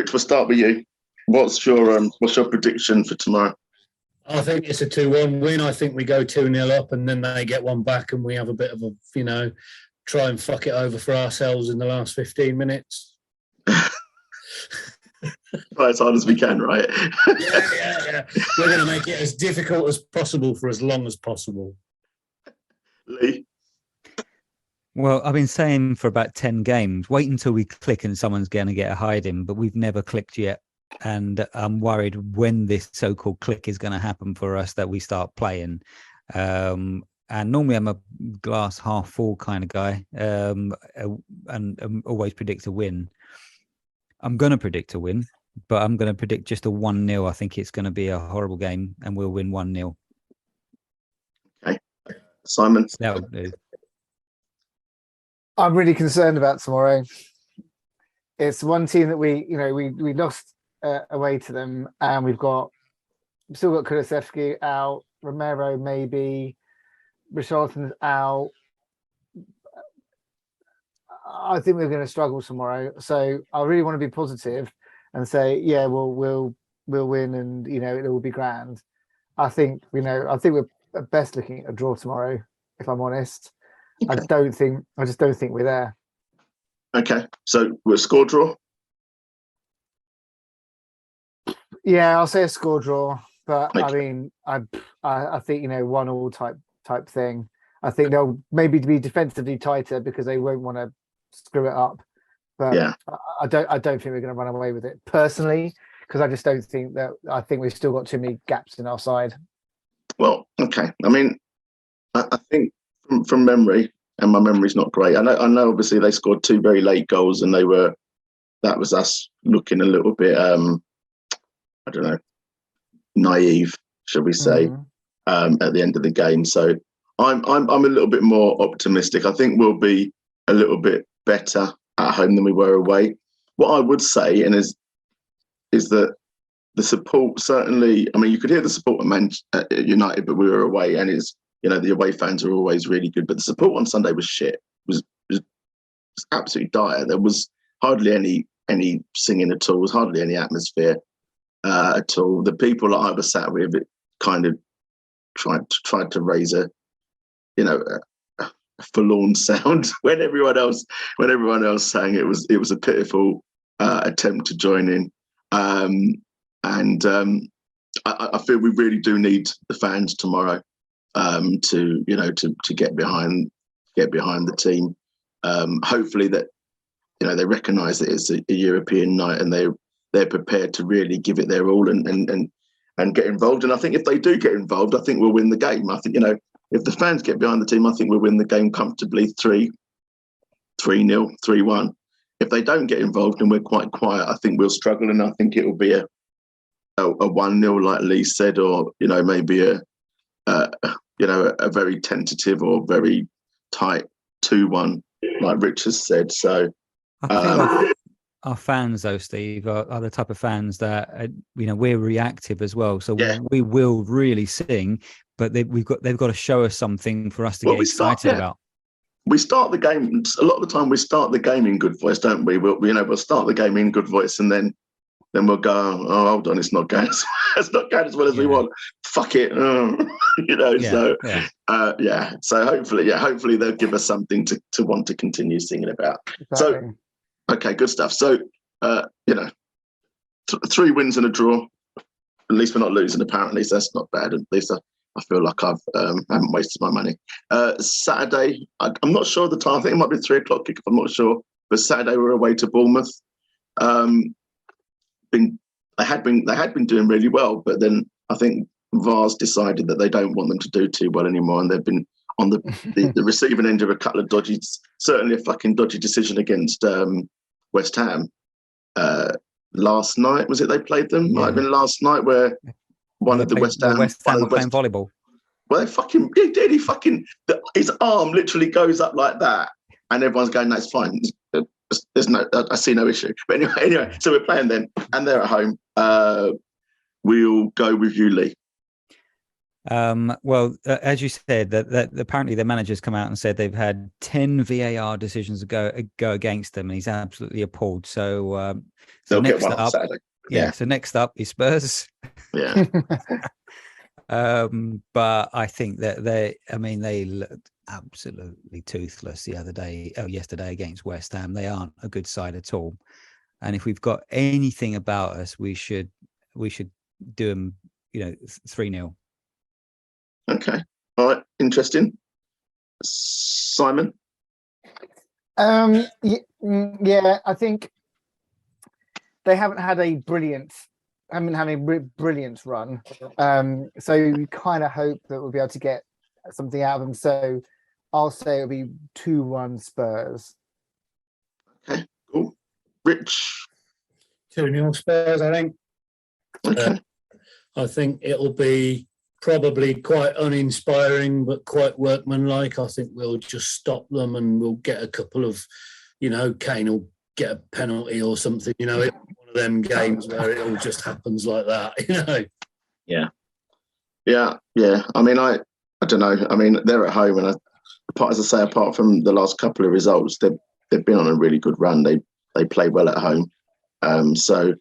Rich, we'll start with you. What's your prediction for tomorrow? I think it's a 2-1 win. I think we go 2-0 up and then they get one back and we have a bit of a, try and fuck it over for ourselves in the last 15 minutes. Try as hard as we can, right? Yeah. We're going to make it as difficult as possible for as long as possible. Lee? Well, I've been saying for about 10 games, wait until we click and someone's going to get a hide-in, but we've never clicked yet. And I'm worried when this so-called click is going to happen for us that we start playing. And normally I'm a glass half full kind of guy and always predict a win. I'm going to predict a win, but I'm going to predict just a 1-0. I think it's going to be a horrible game and we'll win 1-0. Okay. Simon? That would do. I'm really concerned about tomorrow. It's one team that we lost away to them, and we've still got Kulusevski out, Romero maybe, Richarlison's out. I think we're going to struggle tomorrow, so I really want to be positive and say, yeah, we'll win, and it will be grand. I think we're at best looking at a draw tomorrow, if I'm honest. Okay. I just don't think we're there. Okay, so we'll score draw. Yeah, I'll say a score draw, but okay. I mean, I think 1-1 type thing. I think they'll maybe be defensively tighter because they won't want to screw it up. But yeah, I don't think we're going to run away with it personally, because I just don't think that. I think we've still got too many gaps in our side. Well, okay. I mean, I think from memory, and my memory's not great. I know. Obviously, they scored 2 very late goals, and that was us looking a little bit. I don't know, naive, shall we say, at the end of the game. So I'm a little bit more optimistic. I think we'll be a little bit better at home than we were away. What I would say, and is that the support certainly. I mean, you could hear the support at United, but we were away, and the away fans are always really good. But the support on Sunday was shit. It was absolutely dire. There was hardly any singing at all. There was hardly any atmosphere at all. The people that I was sat with, it kind of tried to raise a forlorn sound when everyone else sang. It was a pitiful attempt to join in, and I feel we really do need the fans tomorrow to get behind the team. Hopefully that they recognise that it's a European night and they're prepared to really give it their all and get involved. And I think if they do get involved, I think we'll win the game. I think, if the fans get behind the team, I think we'll win the game comfortably 3-0, 3-1. If they don't get involved and we're quite quiet, I think we'll struggle. And I think it will be a 1-0, like Lee said, or, maybe a very tentative or very tight 2-1, like Rich has said. So, our fans, though, Steve, are the type of fans that we're reactive as well. So we will really sing, but they've got to show us something for us to get excited about. We start the game a lot of the time. We start the game in good voice, don't we? We'll start the game in good voice, and then we'll go, oh, hold on, it's not going as well as we want. Fuck it, So hopefully they'll give us something to want to continue singing about. Exactly. So. Okay, good stuff. So, 3 wins and a draw. At least we're not losing, apparently, so that's not bad. At least I feel like I haven't wasted my money. Saturday, I'm not sure of the time. I think it might be 3 o'clock kick-off. I'm not sure. But Saturday we're away to Bournemouth. They had been doing really well, but then I think VAR's decided that they don't want them to do too well anymore, and they've been on the receiving end of a couple of certainly a fucking dodgy decision against West Ham. Last night, was it they played them? Yeah. Might have been last night where West Ham were playing volleyball. Well, he did. His arm literally goes up like that, and everyone's going, "That's fine. I see no issue." But anyway, so we're playing them, and they're at home. We'll go with you, Lee. Well, as you said, that apparently the manager's come out and said they've had 10 VAR decisions go against them, and he's absolutely appalled. So, They'll next get one on up, Saturday. yeah. So next up is Spurs. Yeah. But I think that they looked absolutely toothless yesterday against West Ham. They aren't a good side at all. And if we've got anything about us, we should do them, 3-0. Okay. All right. Interesting. Simon? Yeah, I think they haven't had a brilliant run. So we kind of hope that we'll be able to get something out of them. So I'll say it'll be 2-1 Spurs. Okay, cool. Rich? 2-0 Spurs, I think. Okay. I think it'll be probably quite uninspiring, but quite workmanlike. I think we'll just stop them and we'll get a couple of, Kane will get a penalty or something, it's one of them games where it all just happens like that, Yeah. I mean, I don't know. I mean, they're at home, and as I say, apart from the last couple of results, they've been on a really good run. They play well at home. So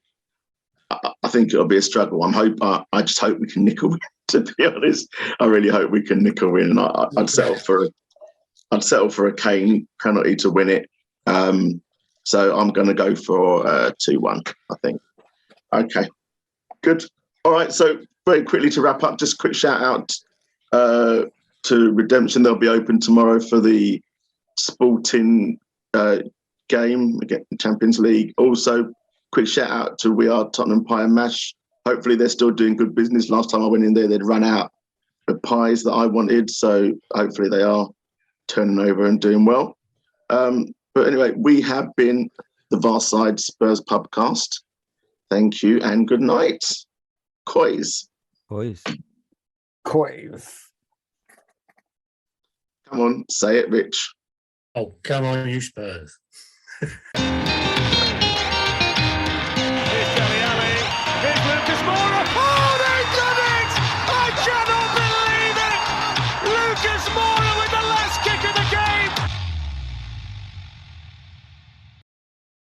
I think it'll be a struggle. I just hope we can nick a win. To be honest, I really hope we can nick a win. And I'd settle for a Kane penalty to win it. So I'm going to go for 2-1. I think. Okay, good. All right. So very quickly to wrap up, just a quick shout out to Redemption. They'll be open tomorrow for the Sporting game against the Champions League. Also, quick shout out to We Are Tottenham Pie and Mash. Hopefully they're still doing good business. Last time I went in there, they'd run out of pies that I wanted. So hopefully they are turning over and doing well. But anyway, we have been the Varside Spurs Pubcast. Thank you and good night. Coys. Boys. Come on, say it, Rich. Oh, come on, you Spurs.